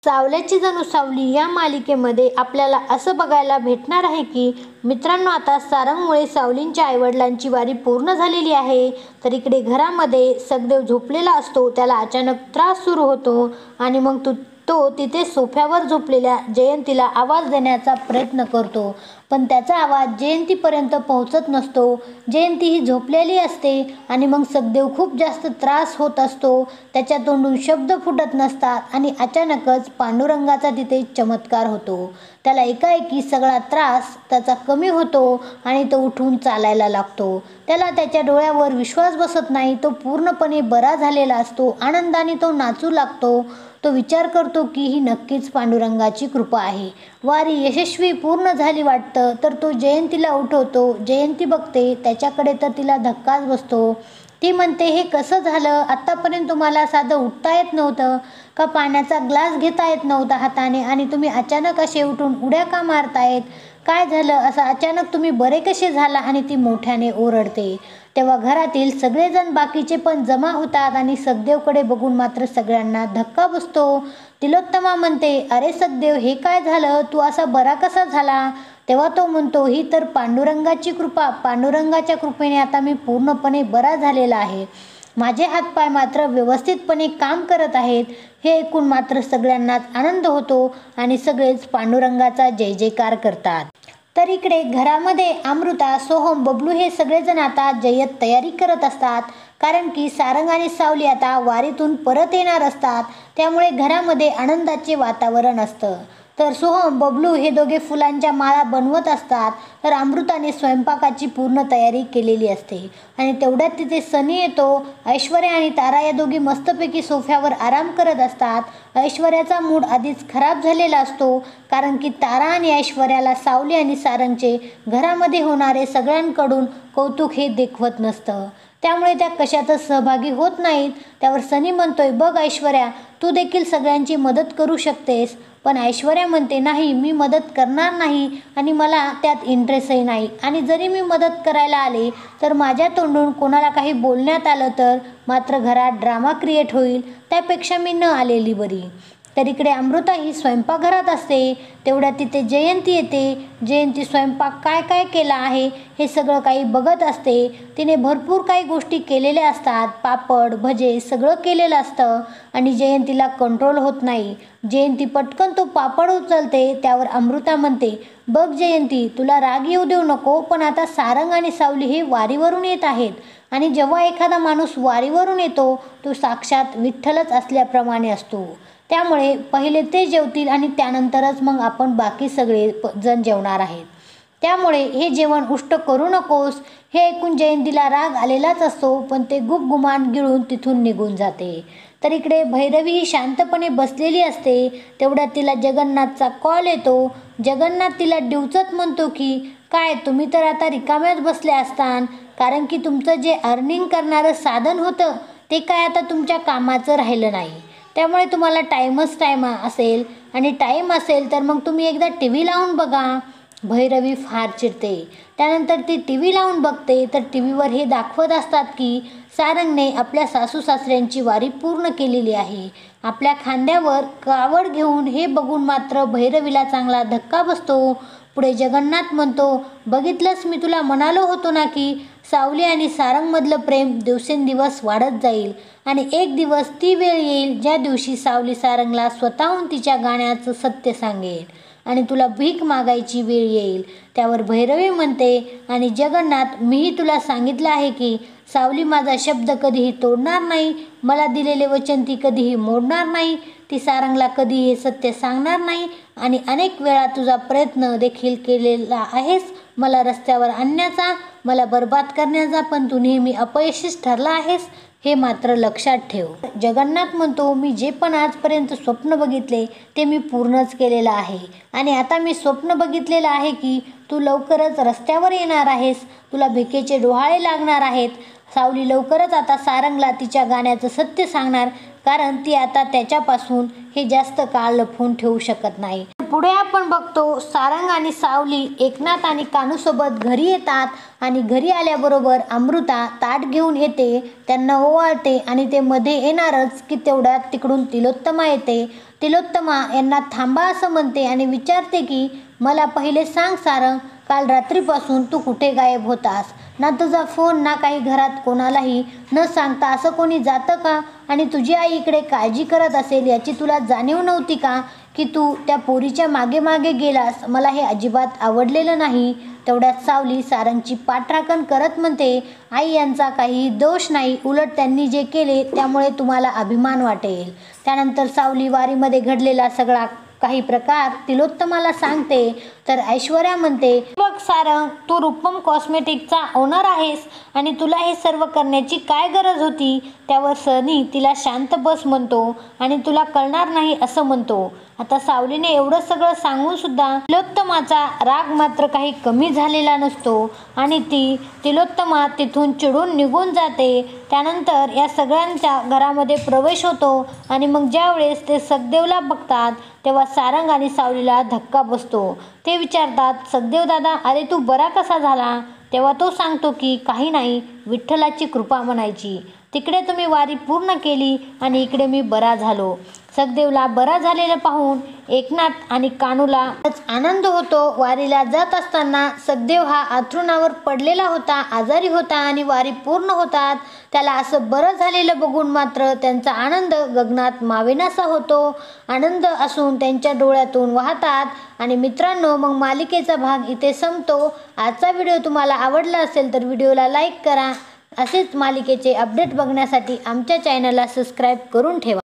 सावल्याची जणू सावली या मालिकेमध्ये आपल्याला असं बघायला भेटणार आहे की मित्रांनो, आता सारंगमुळे सावलींच्या आईवडिलांची वारी पूर्ण झालेली आहे. तर इकडे घरामध्ये सगदेव झोपलेला असतो. त्याला अचानक त्रास सुरू होतो आणि मग तो तिथे सोफ्यावर झोपलेल्या जयंतीला आवाज देण्याचा प्रयत्न करतो, पण त्याचा आवाज जयंतीपर्यंत पोहोचत नसतो. जयंती ही झोपलेली असते आणि मग सखदेव खूप जास्त त्रास होत असतो. त्याच्या तोंडून शब्द फुटत नसतात आणि अचानकच पांडुरंगाचा तिथे चमत्कार होतो. त्याला एकाएकी सगळा त्रास त्याचा कमी होतो आणि तो उठून चालायला लागतो. त्याला त्याच्या डोळ्यावर विश्वास बसत नाही. तो पूर्णपणे बरा झालेला असतो. आनंदाने तो नाचू लागतो. तो विचार करतो की ही नक्कीच पांडुरंगाची कृपा आहे. वारी यशस्वी पूर्ण झाली वाटतं. तर तो जयंतीला उठवतो. जयंती बघते त्याच्याकडे तर तिला धक्काच बसतो. ती म्हणते, हे कसं झालं? आत्तापर्यंत तुम्हाला साधं उठता येत नव्हतं का? पाण्याचा ग्लास घेता येत नव्हता हाताने आणि तुम्ही अचानक असे उठून उड्या का मारतायत? काय झालं? असं अचानक तुम्ही बरे कसे झाला? आणि ती मोठ्याने ओरडते. तेव्हा घरातील सगळेजण बाकीचे पण जमा होतात आणि सखदेवकडे बघून मात्र सगळ्यांना धक्का बसतो. तिलोत्तमा म्हणते, अरे सखदेव, हे काय झालं? तू असा बरा कसा झाला? तेव्हा तो म्हणतो, ही तर पांडुरंगाची कृपा. पांडुरंगाच्या कृपेने आता मी पूर्णपणे बरा झालेला आहे. माझे हातपाय मात्र व्यवस्थितपणे काम करत आहेत. हे ऐकून मात्र सगळ्यांनाच आनंद होतो आणि सगळेच पांडुरंगाचा जय जयकार करतात. तर इकडे घरामध्ये अमृता, सोहम, बबलू हे सगळेजण आता जय्यत तयारी करत असतात. कारण की सारंग आणि सावली आता वारीतून परत येणार असतात. त्यामुळे घरामध्ये आनंदाचे वातावरण असतं. तर सोहम, बबलू हे दोघे फुलांच्या माळा बनवत असतात. तर अमृताने स्वयंपाकाची पूर्ण तयारी केलेली असते. आणि तेवढ्यात तिथे सनी येतो. ऐश्वर्या आणि तारा या दोघी मस्तपैकी सोफ्यावर आराम करत असतात. ऐश्वर्याचा मूड आधीच खराब झालेला असतो. कारण की तारा आणि ऐश्वर्याला सावली आणि सारंगचे घरामध्ये होणारे सगळ्यांकडून कौतुक हे देखवत नसतं. त्यामुळे त्या कशातच सहभागी होत नाहीत. त्यावर सनी म्हणतोय, बघ ऐश्वर्या, तू देखील सगळ्यांची मदत करू शकतेस. पण ऐश्वर्या म्हणते, नाही, मी मदत करणार नाही आणि मला त्यात इंटरेस्टही नाही. आणि जरी मी मदत करायला आले तर माझ्या तोंडून कोणाला काही बोलण्यात आलं तर मात्र घरात ड्रामा क्रिएट होईल. त्यापेक्षा मी न आलेली बरी. तर इकडे अमृता ही स्वयंपाकघरात असते. तेवढ्यात तिथे जयंती येते. जयंती स्वयंपाक काय काय केला आहे हे सगळं काही बघत असते. तिने भरपूर काही गोष्टी केलेल्या असतात. पापड, भजे सगळं केलेलं असतं आणि जयंतीला कंट्रोल होत नाही. जयंती पटकन तो पापड उचलते. त्यावर अमृता म्हणते, बघ जयंती, तुला राग येऊ देऊ नको, पण आता सारंग आणि सावली हे वारीवरून येत आहेत. आणि जेव्हा एखादा माणूस वारीवरून येतो तो साक्षात विठ्ठलच असल्याप्रमाणे असतो. त्यामुळे पहिले ते जेवतील आणि त्यानंतरच मग आपण बाकी सगळे जण जेवणार आहेत. त्यामुळे हे जेवण उष्ट करू नकोस. हे ऐकून जयंतीला राग आलेलाच असतो, पण ते गुपगुमान गिळून तिथून निघून जाते. तर इकडे भैरवी ही शांतपणे बसलेली असते. तेवढ्यात तिला जगन्नाथचा कॉल येतो. जगन्नाथ तिला डिवचत म्हणतो की, काय तुम्ही तर आता रिकाम्याच बसले असतान. कारण की तुमचं जे अर्निंग करणारं साधन होतं ते काय आता तुमच्या कामाचं राहिलं नाही. त्यामुळे तुम्हाला टाईमच टाईम असेल आणि टाईम असेल तर मग तुम्ही एकदा टी व्ही लावून बघा. भैरवी फार चिडते. त्यानंतर ती टी व्ही लावून बघते. तर टी व्हीवर हे दाखवत असतात की सारंगने आपल्या सासू सासऱ्यांची वारी पूर्ण केलेली आहे. आपल्या खांद्यावर कावड घेऊन. हे बघून मात्र भैरवीला चांगला धक्का बसतो. पुढे जगन्नाथ म्हणतो, बघितलंस, मी तुला म्हणालो होतो ना की सावली आणि सारंगमधलं प्रेम दिवसेंदिवस वाढत जाईल आणि एक दिवस ती वेळ येईल ज्या दिवशी सावली सारंगला स्वतःहून तिच्या गाण्याचं सत्य सांगेल आणि तुला भीक मागायची वेळ येईल. त्यावर भैरवी म्हणते, आणि जगन्नाथ, मीही तुला सांगितलं आहे की सावली माझा शब्द कधीही तोडणार नाही. मला दिलेले वचन ती कधीही मोडणार नाही. ती सारंगला कधीही हे सत्य सांगणार नाही आणि अनेक वेळा तुझा प्रयत्न देखील केलेला आहेस मला रस्त्यावर आणण्याचा, मला बर्बाद करण्याचा, पण तू नेहमी अपयशीच ठरला आहेस. हे मात्र लक्षात ठेव. जगन्नाथ म्हणतो, मी जे पण आजपर्यंत स्वप्न बघितले ते मी पूर्णच केलेलं आहे आणि आता मी स्वप्न बघितलेलं आहे की तू लवकरच रस्त्यावर येणार आहेस. तुला भिकेचे डोहाळे लागणार आहेत. सावली लवकरच आता सारंगला तिच्या गाण्याचं सत्य सांगणार, कारण ती आता त्याच्यापासून हे जास्त काळ लपवून ठेवू शकत नाही. पुढे आपण बघतो सारंग आणि सावली एकनाथ आणि कानूसोबत घरी येतात आणि घरी आल्याबरोबर अमृता ताट घेऊन येते. त्यांना ओवाळते आणि ते मध्ये येणारच की तेवढ्यात तिकडून तिलोत्तमा येते. तिलोत्तमा यांना थांबा असं म्हणते आणि विचारते की मला पहिले सांग सारंग, काल रात्रीपासून तू कुठे गायब होतास? ना तुझा फोन ना काही घरात कोणालाही न सांगता असं कोणी जातं का? आणि तुझी आई इकडे काळजी करत असेल याची तुला जाणीव नव्हती का की तू त्या पोरीच्या मागे मागे गेलास? मला हे अजिबात आवडलेलं नाही. तेवढ्यात सावली सारंगची पाठराखण करत म्हणते, आई यांचा काही दोष नाही, उलट त्यांनी जे केले त्यामुळे तुम्हाला अभिमान वाटेल. त्यानंतर सावली वारीमध्ये घडलेला सगळा काही प्रकार तिलोत्तमाला सांगते. तर ऐश्वर्या म्हणते, बघ सारंग, तू रूपम कॉस्मेटिकचा ओनर आहेस आणि तुला हे सर्व करण्याची काय गरज होती? त्यावर सनी तिला शांत बस म्हणतो आणि तुला कळणार नाही असं म्हणतो. आता सावलीने एवढं सगळं सांगून सुद्धा तिलोत्तमाचा राग मात्र काही कमी झालेला नसतो आणि तिलोत्तमा तिथून चिडून निघून जाते. त्यानंतर या सगळ्यांच्या घरामध्ये प्रवेश होतो आणि मग ज्यावेळेस ते सखदेवला बघतात तेव्हा सारंग आणि सावलीला धक्का बसतो. ते विचारतात, सखदेव दादा, अरे तू बरा कसा झाला? तेव्हा तो सांगतो की काही नाही, विठ्ठलाची कृपा म्हणायची. तिकडे तुम्ही वारी पूर्ण केली आणि इकडे मी बरा झालो. सखदेवला बरा झालेलं पाहून एकनाथ आणि कानूला आनंद होतो. वारीला जात असताना सखदेव हा अंथरुणावर पडलेला होता, आजारी होता आणि वारी पूर्ण होतात त्याला असं बरं झालेलं बघून मात्र त्यांचा आनंद गगनात मावेनासा होतो. आनंद असून त्यांच्या डोळ्यातून वाहतात. आणि मित्रांनो, मग मालिकेचा भाग इथे संपतो. आजचा व्हिडिओ तुम्हाला आवडला असेल तर व्हिडिओला लाईक करा. असेच मालिकेचे अपडेट बघण्यासाठी आमच्या चॅनलला सबस्क्राईब करून ठेवा.